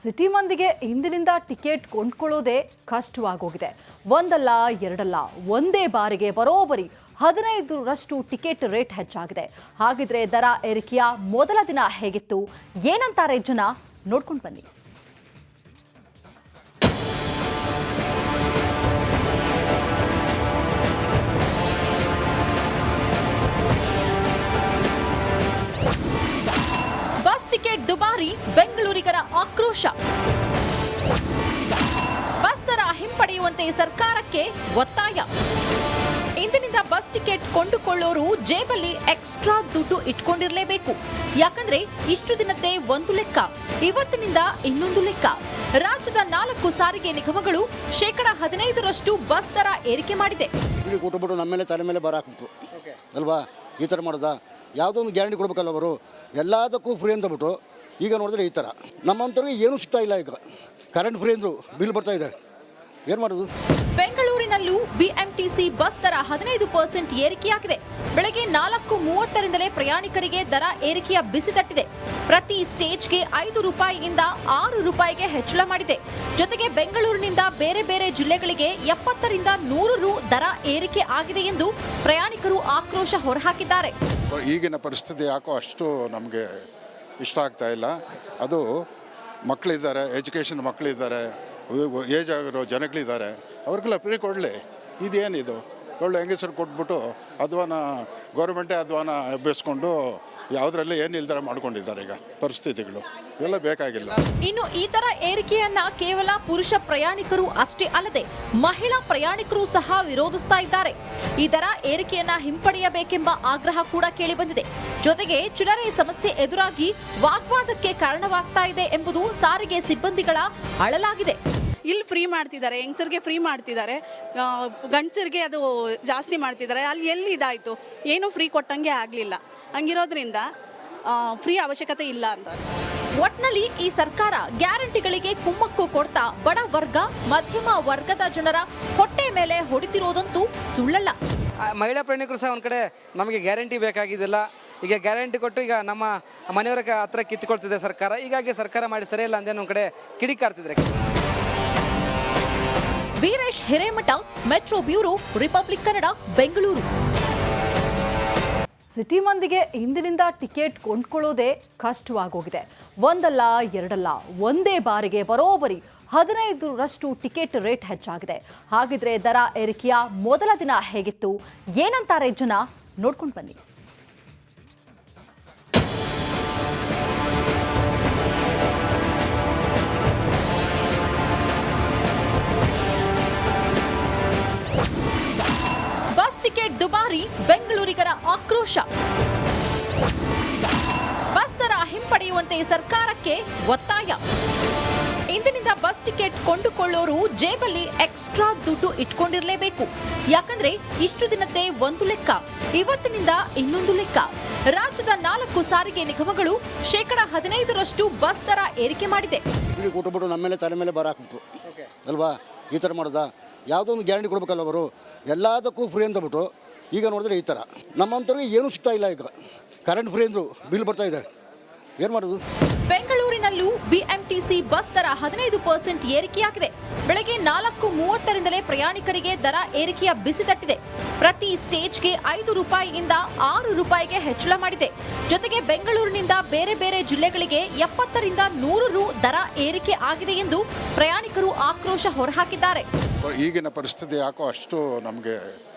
City ಮಂದಿಗೆ ಇಂದಿನಿಂದ ticket ಕೊಂಡ್ಕೊಳ್ಳೋದೇ ಕಷ್ಟವಾಗೋಗಿದೆ. ಒಂದಲ್ಲ ಎರಡಲ್ಲ, ಒಂದೇ ಬಾರಿಗೆ ಬರೋಬ್ಬರಿ 15ರಷ್ಟು ಟಿಕೆಟ್ ರೇಟ್ ಹೆಚ್ಚಾಗಿದೆ. ಹಾಗಿದ್ರೆ ದರ ಏರಿಕೆಯ ಮೊದಲ ದಿನ ಹೇಗಿತ್ತು, ಏನಂತಾರೆ ಜನ, ನೋಡ್ಕೊಂಡು ಬನ್ನಿ. ಬಸ್ ಟಿಕೆಟ್ ದುಬಾರಿ, ಬೆಂಗಳೂರಿಗರ ಆಕ್ರೋಶ. ಬಸ್ ದರ ಹಿಂಪಡೆಯುವಂತೆ ಸರ್ಕಾರಕ್ಕೆ ಒತ್ತಾಯ. ಇಂದಿನಿಂದ ಬಸ್ ಟಿಕೆಟ್ ಕೊಂಡುಕೊಳ್ಳೋರು ಜೇಬಲ್ಲಿ ಎಕ್ಸ್ಟ್ರಾ ದುಡ್ಡು ಇಟ್ಕೊಂಡಿರಲೇಬೇಕು. ಯಾಕಂದ್ರೆ ಇಷ್ಟು ದಿನದ್ದೇ ಒಂದು ಲೆಕ್ಕ, ಇವತ್ತಿನಿಂದ ಇನ್ನೊಂದು ಲೆಕ್ಕ. ರಾಜ್ಯದ 4 ಸಾರಿಗೆ ನಿಗಮಗಳು 15% ಬಸ್ ದರ ಏರಿಕೆ ಮಾಡಿದೆ. ನಮ್ಮೇಲೆ ತಲೆ ಮೇಲೆ ಬರ ಹಾಕ್ಬಿಟ್ರು ಅಲ್ವಾ, ಈ ಥರ ಮಾಡೋದಾ? ಯಾವುದೋ ಒಂದು ಗ್ಯಾರಂಟಿ ಕೊಡ್ಬೇಕಲ್ಲ ಅವರು, ಎಲ್ಲದಕ್ಕೂ ಫ್ರೀ ಅಂತ ಬಿಟ್ಟು ಈಗ ನೋಡಿದ್ರೆ ಈ ಥರ. ನಮ್ಮಂಥವ್ರಿಗೆ ಏನೂ ಸಿಗ್ತಾ ಇಲ್ಲ. ಈಗ ಕರೆಂಟ್ ಫ್ರೀ ಅಂದರು, ಬಿಲ್ ಬರ್ತಾ ಇದೆ, ಏನು ಮಾಡೋದು? ಬೆಂಗಳೂರಿನಲ್ಲೂ ಬಿಎಂಟಿಸಿ ಬಸ್ ದರ 15% ಏರಿಕೆಯಾಗಿದೆ. ಬೆಳಗ್ಗೆ 4:30ರಿಂದಲೇ ಪ್ರಯಾಣಿಕರಿಗೆ ದರ ಏರಿಕೆಯ ಬಿಸಿ ತಟ್ಟಿದೆ. ಪ್ರತಿ ಸ್ಟೇಜ್ಗೆ 5 ರೂಪಾಯಿಯಿಂದ 6 ರೂಪಾಯಿಗೆ ಹೆಚ್ಚಳ ಮಾಡಿದೆ. ಜೊತೆಗೆ ಬೆಂಗಳೂರಿನಿಂದ ಬೇರೆ ಬೇರೆ ಜಿಲ್ಲೆಗಳಿಗೆ 70ರಿಂದ 100 ರು ದರ ಏರಿಕೆ ಆಗಿದೆ ಎಂದು ಪ್ರಯಾಣಿಕರು ಆಕ್ರೋಶ ಹೊರಹಾಕಿದ್ದಾರೆ. ಈಗಿನ ಪರಿಸ್ಥಿತಿ ಯಾಕೋ ಅಷ್ಟು ನಮಗೆ ಇಷ್ಟ ಆಗ್ತಾ ಇಲ್ಲ. ಅದು ಮಕ್ಕಳಿದ್ದಾರೆ, ಎಜುಕೇಷನ್ ಮಕ್ಕಳಿದ್ದಾರೆ, ಏಜ್ ಆಗಿರೋ ಜನಗಳಿದ್ದಾರೆ, ಅವ್ರಿಗೆಲ್ಲ ಫ್ರೀ ಕೊಡಲಿ. ಇದೇನಿದು ಒಳ್ಳೆ ಹೆಂಗಸರು ಕೊಟ್ಬಿಟ್ಟು ಅಧ್ವಾನ ಗೌರ್ಮೆಂಟೇ ಅಧ್ವಾನ ಎಬ್ಬಿಸ್ಕೊಂಡು ಯಾವುದರಲ್ಲಿ ಏನು ಇಲ್ದರ ಮಾಡ್ಕೊಂಡಿದ್ದಾರೆ. ಈಗ ಪರಿಸ್ಥಿತಿಗಳು ಇವೆಲ್ಲ ಬೇಕಾಗಿಲ್ಲ. ಇನ್ನು ಈ ತರ ಏರಿಕೆಯನ್ನ ಕೇವಲ ಪುರುಷ ಪ್ರಯಾಣಿಕರು ಅಷ್ಟೇ ಅಲ್ಲದೆ ಮಹಿಳಾ ಪ್ರಯಾಣಿಕರು ಸಹ ವಿರೋಧಿಸ್ತಾ ಇದ್ದಾರೆ. ಈ ದರ ಏರಿಕೆಯನ್ನ ಹಿಂಪಡೆಯಬೇಕೆಂಬ ಆಗ್ರಹ ಕೂಡ ಕೇಳಿಬಂದಿದೆ. ಜೊತೆಗೆ ಚಿಲ್ಲರೆ ಸಮಸ್ಯೆ ಎದುರಾಗಿ ವಾಗ್ವಾದಕ್ಕೆ ಕಾರಣವಾಗ್ತಾ ಇದೆ ಎಂಬುದು ಸಾರಿಗೆ ಸಿಬ್ಬಂದಿಗಳ ಅಳಲಾಗಿದೆ. ಇಲ್ಲಿ ಫ್ರೀ ಮಾಡ್ತಿದ್ದಾರೆ, ಹೆಂಗಸರಿಗೆ ಫ್ರೀ ಮಾಡ್ತಿದ್ದಾರೆ, ಗಂಡಸರಿಗೆ ಅದು ಜಾಸ್ತಿ ಮಾಡ್ತಿದ್ದಾರೆ. ಅಲ್ಲಿ ಎಲ್ಲಿ ಇದಾಯಿತು, ಏನು ಫ್ರೀ ಕೊಟ್ಟಂಗೆ ಆಗಲಿಲ್ಲ. ಹಂಗಿರೋದ್ರಿಂದ ಫ್ರೀ ಅವಶ್ಯಕತೆ ಇಲ್ಲ ಅಂತ. ಒಟ್ನಲ್ಲಿ ಈ ಸರ್ಕಾರ ಗ್ಯಾರಂಟಿಗಳಿಗೆ ಕುಮ್ಮಕ್ಕು ಕೊಡ್ತಾ ಬಡ ವರ್ಗ, ಮಧ್ಯಮ ವರ್ಗದ ಜನರ ಹೊಟ್ಟೆ ಮೇಲೆ ಹೊಡಿತಿರೋದಂತೂ ಸುಳ್ಳಲ್ಲ. ಮಹಿಳಾ ಪ್ರಯಾಣಿಕರು ಸಹ ಒಂದು ಕಡೆ ನಮಗೆ ಗ್ಯಾರಂಟಿ ಬೇಕಾಗಿದ್ದಿಲ್ಲ, ಈಗ ಗ್ಯಾರಂಟಿ ಕೊಟ್ಟು ಈಗ ನಮ್ಮ ಮನೆಯವರ ಹತ್ರ ಕಿತ್ತುಕೊಳ್ತಿದೆ ಸರ್ಕಾರ. ಹೀಗಾಗಿ ಸರ್ಕಾರ ಮಾಡಿ ಸರಿಯಿಲ್ಲ ಅಂದೇನೋ ಒಂದು ಕಡೆ ಕಿಡಿಕಾಡ್ತಿದ್ರೆ. Veeresh Hiremath, metro bureau, Republic Kannada, Bengaluru. City ಮಂದಿಗೆ ಇಂದಿನಿಂದ ಟಿಕೆಟ್ ಕೊಂಡ್ಕೊಳ್ಳೋದೇ ಕಷ್ಟವಾಗೋಗಿದೆ. ಒಂದಲ್ಲ ಎರಡಲ್ಲ, ಒಂದೇ ಬಾರಿಗೆ ಬರೋಬ್ಬರಿ 15ರಷ್ಟು ಟಿಕೆಟ್ ರೇಟ್ ಹೆಚ್ಚಾಗಿದೆ. ಹಾಗಿದ್ರೆ ದರ ಏರಿಕೆಯ ಮೊದಲ ದಿನ ಹೇಗಿತ್ತು, ಏನಂತಾರೆ ಜನ, ನೋಡ್ಕೊಂಡು ಬನ್ನಿ. ಬಸ್ ಟಿಕೆಟ್ ದುಬಾರಿ, ಬೆಂಗಳೂರಿಗರ ಆಕ್ರೋಶ. ಬಸ್ ದರ ಹಿಂಪಡೆಯುವಂತೆ ಸರ್ಕಾರಕ್ಕೆ ಒತ್ತಾಯ. ಇಂದಿನಿಂದ ಬಸ್ ಟಿಕೆಟ್ ಕೊಂಡುಕೊಳ್ಳೋರು ಜೇಬಲ್ಲಿ ಎಕ್ಸ್ಟ್ರಾ ದುಡ್ಡು ಇಟ್ಕೊಂಡಿರಲೇಬೇಕು. ಯಾಕಂದ್ರೆ ಇಷ್ಟು ದಿನದ್ದೇ ಒಂದು ಲೆಕ್ಕ, ಇವತ್ತಿನಿಂದ ಇನ್ನೊಂದು ಲೆಕ್ಕ. ರಾಜ್ಯದ 4 ಸಾರಿಗೆ ನಿಗಮಗಳು 15% ಬಸ್ ದರ ಏರಿಕೆ ಮಾಡಿದೆ. ನಮ್ಮೇಲೆ ತಲೆ ಮೇಲೆ ಬರ ಹಾಕ್ಬಿಟ್ರು ಅಲ್ವಾ, ಈ ಥರ ಮಾಡೋದಾ? ಯಾವುದೋ ಒಂದು ಗ್ಯಾರಂಟಿ ಕೊಡ್ಬೇಕಲ್ಲ ಅವರು, ಎಲ್ಲದಕ್ಕೂ ಫ್ರೀ ಅಂತ ಬಿಟ್ಟು ಈಗ ನೋಡಿದ್ರೆ ಈ ಥರ. ನಮ್ಮಂಥವ್ರಿಗೆ ಏನೂ ಸಿಗ್ತಾ ಇಲ್ಲ. ಈಗ ಕರೆಂಟ್ ಫ್ರೀ ಅಂದರು, ಬಿಲ್ ಬರ್ತಾ ಇದೆ, ಏನು ಮಾಡೋದು? ಬೆಂಗಳೂರಿನಲ್ಲೂ ಬಿಎಂಟಿಸಿ ಬಸ್ ದರ 15% ಏರಿಕೆಯಾಗಿದೆ. ಬೆಳಗ್ಗೆ 4:30ರಿಂದಲೇ ಪ್ರಯಾಣಿಕರಿಗೆ ದರ ಏರಿಕೆಯ ಬಿಸಿ ತಟ್ಟಿದೆ. ಪ್ರತಿ ಸ್ಟೇಜ್ಗೆ 5 ರೂಪಾಯಿಯಿಂದ 6 ರೂಪಾಯಿಗೆ ಹೆಚ್ಚಳ ಮಾಡಿದೆ. ಜೊತೆಗೆ ಬೆಂಗಳೂರಿನಿಂದ ಬೇರೆ ಬೇರೆ ಜಿಲ್ಲೆಗಳಿಗೆ 70ರಿಂದ 100 ರು ದರ ಏರಿಕೆ ಆಗಿದೆ ಎಂದು ಪ್ರಯಾಣಿಕರು ಆಕ್ರೋಶ ಹೊರಹಾಕಿದ್ದಾರೆ. ಈಗಿನ ಪರಿಸ್ಥಿತಿ ಯಾಕೋ ಅಷ್ಟು ನಮಗೆ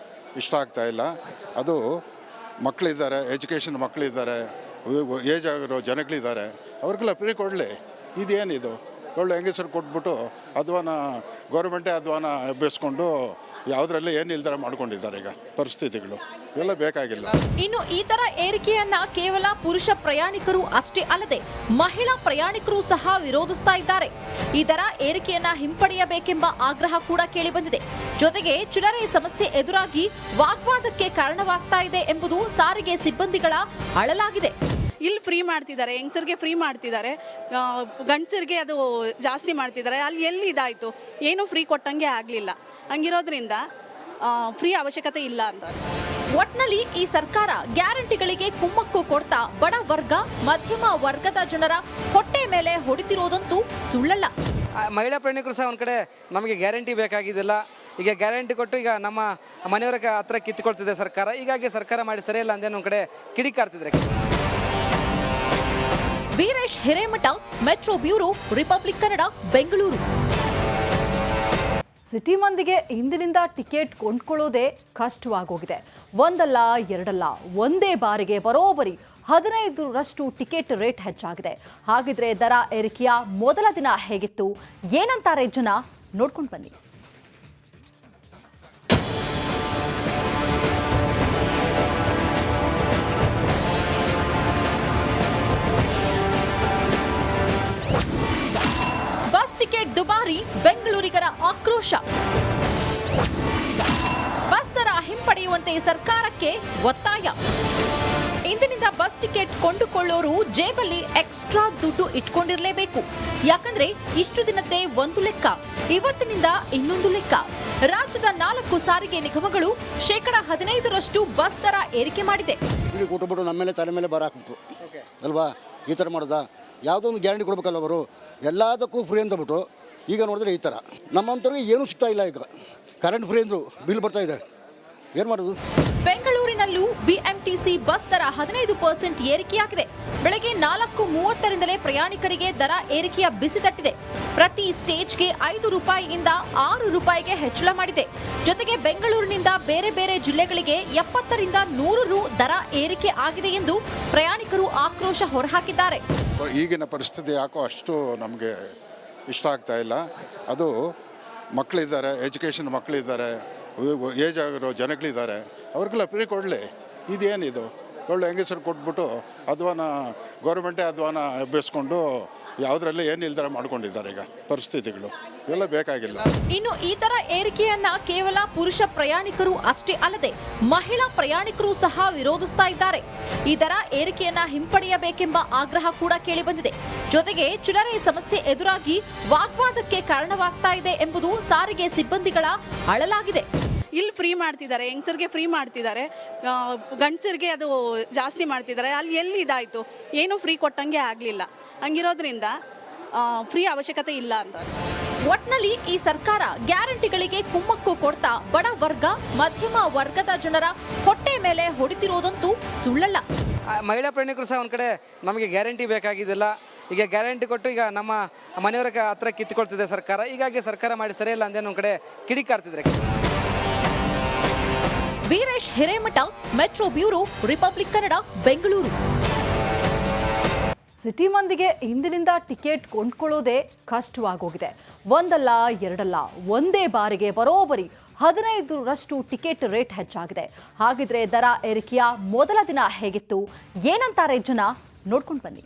ಇಷ್ಟ ಆಗ್ತಾ ಇಲ್ಲ. ಅದು ಮಕ್ಕಳಿದ್ದಾರೆ, ಎಜುಕೇಷನ್ ಮಕ್ಕಳಿದ್ದಾರೆ, ಏಜ್ ಆಗಿರೋ ಜನಗಳಿದ್ದಾರೆ, ಅವ್ರಿಗೆಲ್ಲ ಫ್ರೀ ಕೊಡಲಿ. ಇದೇನಿದು ಒಳ್ಳೆ ಹೆಂಗಸರು ಕೊಟ್ಬಿಟ್ಟು ಅಧ್ವಾನ ಗೌರ್ಮೆಂಟೇ ಅಧ್ವಾನ ಎಬ್ಬಿಸ್ಕೊಂಡು ಯಾವುದರಲ್ಲಿ ಏನು ಇಲ್ದರ ಮಾಡ್ಕೊಂಡಿದ್ದಾರೆ. ಈಗ ಪರಿಸ್ಥಿತಿಗಳು ಇವೆಲ್ಲ ಬೇಕಾಗಿಲ್ಲ. ಇನ್ನು ಈ ತರ ಏರಿಕೆಯನ್ನ ಕೇವಲ ಪುರುಷ ಪ್ರಯಾಣಿಕರು ಅಷ್ಟೇ ಅಲ್ಲದೆ ಮಹಿಳಾ ಪ್ರಯಾಣಿಕರು ಸಹ ವಿರೋಧಿಸ್ತಾ ಇದ್ದಾರೆ. ಈ ದರ ಏರಿಕೆಯನ್ನ ಹಿಂಪಡೆಯಬೇಕೆಂಬ ಆಗ್ರಹ ಕೂಡ ಕೇಳಿಬಂದಿದೆ. ಜೊತೆಗೆ ಚಿಲ್ಲರೆ ಸಮಸ್ಯೆ ಎದುರಾಗಿ ವಾಗ್ವಾದಕ್ಕೆ ಕಾರಣವಾಗ್ತಾ ಇದೆ ಎಂಬುದು ಸಾರಿಗೆ ಸಿಬ್ಬಂದಿಗಳ ಅಳಲಾಗಿದೆ. ಇಲ್ಲಿ ಫ್ರೀ ಮಾಡ್ತಿದ್ದಾರೆ, ಹೆಂಗಸರಿಗೆ ಫ್ರೀ ಮಾಡ್ತಿದ್ದಾರೆ, ಗಂಡಸರಿಗೆ ಅದು ಜಾಸ್ತಿ ಮಾಡ್ತಿದ್ದಾರೆ. ಅಲ್ಲಿ ಎಲ್ಲಿ ಇದಾಯಿತು, ಏನು ಫ್ರೀ ಕೊಟ್ಟಂಗೆ ಆಗಲಿಲ್ಲ. ಹಂಗಿರೋದ್ರಿಂದ ಫ್ರೀ ಅವಶ್ಯಕತೆ ಇಲ್ಲ ಅಂತ. ಒಟ್ನಲ್ಲಿ ಈ ಸರ್ಕಾರ ಗ್ಯಾರಂಟಿಗಳಿಗೆ ಕುಮ್ಮಕ್ಕು ಕೊಡ್ತಾ ಬಡ ವರ್ಗ ಮಧ್ಯಮ ವರ್ಗದ ಜನರ ಹೊಟ್ಟೆ ಮೇಲೆ ಹೊಡಿತಿರೋದಂತೂ ಸುಳ್ಳಲ್ಲ. ಮಹಿಳಾ ಪ್ರಯಾಣಿಕರು ಸಹ ಒಂದು ಕಡೆ ನಮಗೆ ಗ್ಯಾರಂಟಿ ಬೇಕಾಗಿದ್ದಿಲ್ಲ. ಈಗ ಗ್ಯಾರಂಟಿ ಕೊಟ್ಟು ಈಗ ನಮ್ಮ ಮನೆಯವರ ಹತ್ರ ಕಿತ್ತುಕೊಳ್ತಿದೆ ಸರ್ಕಾರ. ಹೀಗಾಗಿ ಸರ್ಕಾರ ಮಾಡಿ ಸರಿಯಿಲ್ಲ ಅಂದೇನು ಒಂದು ಕಡೆ ಕಿಡಿಕಾರ್ತಿದ್ರೆ. Veeresh Hiremath, metro bureau, Republic Kannada, Bengaluru. City ಮಂದಿಗೆ ಇಂದಿನಿಂದ ಟಿಕೆಟ್ ಕೊಂಡ್ಕೊಳ್ಳೋದೇ ಕಷ್ಟವಾಗೋಗಿದೆ. ಒಂದಲ್ಲ ಎರಡಲ್ಲ, ಒಂದೇ ಬಾರಿಗೆ ಬರೋಬ್ಬರಿ 15ರಷ್ಟು ಟಿಕೆಟ್ ರೇಟ್ ಹೆಚ್ಚಾಗಿದೆ. ಹಾಗಿದ್ರೆ ದರ ಏರಿಕೆಯ ಮೊದಲ ದಿನ ಹೇಗಿತ್ತು, ಏನಂತಾರೆ ಜನ, ನೋಡ್ಕೊಂಡು ಬನ್ನಿ. ಬಸ್ ಟಿಕೆಟ್ ದುಬಾರಿ, ಬೆಂಗಳೂರಿಗರ ಆಕ್ರೋಶ. ಬಸ್ ದರ ಹಿಂಪಡೆಯುವಂತೆ ಸರ್ಕಾರಕ್ಕೆ ಒತ್ತಾಯ. ಇಂದಿನಿಂದ ಬಸ್ ಟಿಕೆಟ್ ಕೊಂಡುಕೊಳ್ಳೋರು ಜೇಬಲ್ಲಿ ಎಕ್ಸ್ಟ್ರಾ ದುಡ್ಡು ಇಟ್ಕೊಂಡಿರಲೇಬೇಕು. ಯಾಕಂದ್ರೆ ಇಷ್ಟು ದಿನದ್ದೇ ಒಂದು ಲೆಕ್ಕ, ಇವತ್ತಿನಿಂದ ಇನ್ನೊಂದು ಲೆಕ್ಕ. ರಾಜ್ಯದ 4 ಸಾರಿಗೆ ನಿಗಮಗಳು 15% ಬಸ್ ದರ ಏರಿಕೆ ಮಾಡಿದೆ. ಕೊಟ್ಟುಬಿಟ್ಟು ನಮ್ಮ ಮೇಲೆ ತಲೆ ಮೇಲೆ ಬರ ಹಾಕ್ಬಿಟ್ರು ಅಲ್ವಾ? ಈ ಥರ ಮಾಡೋದಾ? ಯಾವುದೋ ಒಂದು ಗ್ಯಾರಂಟಿ ಕೊಡಬೇಕಲ್ಲ ಅವರು, ಎಲ್ಲದಕ್ಕೂ ಫ್ರೀ ಅಂತಬಿಟ್ಟು ಈಗ ನೋಡಿದ್ರೆ ಈ ಥರ. ನಮ್ಮಂಥವ್ರಿಗೆ ಏನೂ ಸಿಗ್ತಾ ಇಲ್ಲ. ಈಗ ಕರೆಂಟ್ ಫ್ರೀ ಅಂದರು, ಬಿಲ್ ಬರ್ತಾ ಇದೆ, ಏನು ಮಾಡೋದು? ಬೆಂಗಳೂರಿನಲ್ಲೂ ಬಿಎಂಟಿಸಿ ಬಸ್ ದರ 15% ಏರಿಕೆಯಾಗಿದೆ. ಬೆಳಗ್ಗೆ 4:30ರಿಂದಲೇ ಪ್ರಯಾಣಿಕರಿಗೆ ದರ ಏರಿಕೆಯ ಬಿಸಿ ತಟ್ಟಿದೆ. ಪ್ರತಿ ಸ್ಟೇಜ್ಗೆ 5 ರೂಪಾಯಿಯಿಂದ 6 ರೂಪಾಯಿಗೆ ಹೆಚ್ಚಳ ಮಾಡಿದೆ. ಜೊತೆಗೆ ಬೆಂಗಳೂರಿನಿಂದ ಬೇರೆ ಬೇರೆ ಜಿಲ್ಲೆಗಳಿಗೆ 70ರಿಂದ 100 ರು ದರ ಏರಿಕೆ ಆಗಿದೆ ಎಂದು ಪ್ರಯಾಣಿಕರು ಆಕ್ರೋಶ ಹೊರಹಾಕಿದ್ದಾರೆ. ಈಗಿನ ಪರಿಸ್ಥಿತಿ ಯಾಕೋ ಅಷ್ಟು ನಮಗೆ ಇಷ್ಟ ಆಗ್ತಾ ಇಲ್ಲ. ಅದು ಮಕ್ಕಳಿದ್ದಾರೆ, ಎಜುಕೇಷನ್ ಮಕ್ಕಳಿದ್ದಾರೆ, ಏಜ್ ಆಗಿರೋ ಜನಗಳಿದ್ದಾರೆ, ಅವ್ರಿಗೆಲ್ಲ ಫ್ರೀ ಕೊಡಲಿ. ಇದೇನಿದು ಒಳ್ಳೆ ಹೆಂಗಸರು ಕೊಟ್ಬಿಟ್ಟು ಅಧ್ವಾನ ಗೌರ್ಮೆಂಟೇ ಅಧ್ವಾನ ಎಬ್ಬಿಸ್ಕೊಂಡು ಯಾವುದರಲ್ಲಿ ಏನು ಇಲ್ದಾರ ಮಾಡ್ಕೊಂಡಿದ್ದಾರೆ. ಈಗ ಪರಿಸ್ಥಿತಿಗಳು ಇವೆಲ್ಲ ಬೇಕಾಗಿಲ್ಲ. ಇನ್ನು ಈ ತರ ಏರಿಕೆಯನ್ನ ಕೇವಲ ಪುರುಷ ಪ್ರಯಾಣಿಕರು ಅಷ್ಟೇ ಅಲ್ಲದೆ ಮಹಿಳಾ ಪ್ರಯಾಣಿಕರು ಸಹ ವಿರೋಧಿಸ್ತಾ ಇದ್ದಾರೆ. ಈ ದರ ಏರಿಕೆಯನ್ನ ಹಿಂಪಡೆಯಬೇಕೆಂಬ ಆಗ್ರಹ ಕೂಡ ಕೇಳಿಬಂದಿದೆ. ಜೊತೆಗೆ ಚಿಲ್ಲರೆ ಸಮಸ್ಯೆ ಎದುರಾಗಿ ವಾಗ್ವಾದಕ್ಕೆ ಕಾರಣವಾಗ್ತಾ ಇದೆ ಎಂಬುದು ಸಾರಿಗೆ ಸಿಬ್ಬಂದಿಗಳ ಅಳಲಾಗಿದೆ. ಇಲ್ಲಿ ಫ್ರೀ ಮಾಡ್ತಿದ್ದಾರೆ, ಹೆಂಗಸರಿಗೆ ಫ್ರೀ ಮಾಡ್ತಿದ್ದಾರೆ, ಗಂಡಸರಿಗೆ ಅದು ಜಾಸ್ತಿ ಮಾಡ್ತಿದ್ದಾರೆ. ಅಲ್ಲಿ ಎಲ್ಲಿ ಇದಾಯಿತು, ಏನು ಫ್ರೀ ಕೊಟ್ಟಂಗೆ ಆಗಲಿಲ್ಲ. ಹಂಗಿರೋದ್ರಿಂದ ಫ್ರೀ ಅವಶ್ಯಕತೆ ಇಲ್ಲ ಅಂತ. ಒಟ್ನಲ್ಲಿ ಈ ಸರ್ಕಾರ ಗ್ಯಾರಂಟಿಗಳಿಗೆ ಕುಮ್ಮಕ್ಕು ಕೊಡ್ತಾ ಬಡ ವರ್ಗ ಮಧ್ಯಮ ವರ್ಗದ ಜನರ ಹೊಟ್ಟೆ ಮೇಲೆ ಹೊಡಿತಿರೋದಂತೂ ಸುಳ್ಳಲ್ಲ. ಮಹಿಳಾ ಪ್ರಯಾಣಿಕರು ಸಹ ಒಂದು ಕಡೆ ನಮಗೆ ಗ್ಯಾರಂಟಿ ಬೇಕಾಗಿದ್ದಿಲ್ಲ. ಈಗ ಗ್ಯಾರಂಟಿ ಕೊಟ್ಟು ಈಗ ನಮ್ಮ ಮನೆಯವರ ಹತ್ರ ಕಿತ್ತುಕೊಳ್ತಿದೆ ಸರ್ಕಾರ. ಹೀಗಾಗಿ ಸರ್ಕಾರ ಮಾಡಿ ಸರಿಯಿಲ್ಲ ಅಂದೇನು ಒಂದು ಕಡೆ ಕಿಡಿಕಾರ್ತಿದ್ರೆ. Veeresh Hiremath, metro bureau, Republic Kannada, Bengaluru. City ಮಂದಿಗೆ ಇಂದಿನಿಂದ ಟಿಕೆಟ್ ಕೊಂಡ್ಕೊಳ್ಳೋದೇ ಕಷ್ಟವಾಗೋಗಿದೆ. ಒಂದಲ್ಲ ಎರಡಲ್ಲ, ಒಂದೇ ಬಾರಿಗೆ ಬರೋಬ್ಬರಿ 15ರಷ್ಟು ಟಿಕೆಟ್ ರೇಟ್ ಹೆಚ್ಚಾಗಿದೆ. ಹಾಗಿದ್ರೆ ದರ ಏರಿಕೆಯ ಮೊದಲ ದಿನ ಹೇಗಿತ್ತು, ಏನಂತಾರೆ ಜನ, ನೋಡ್ಕೊಂಡು ಬನ್ನಿ.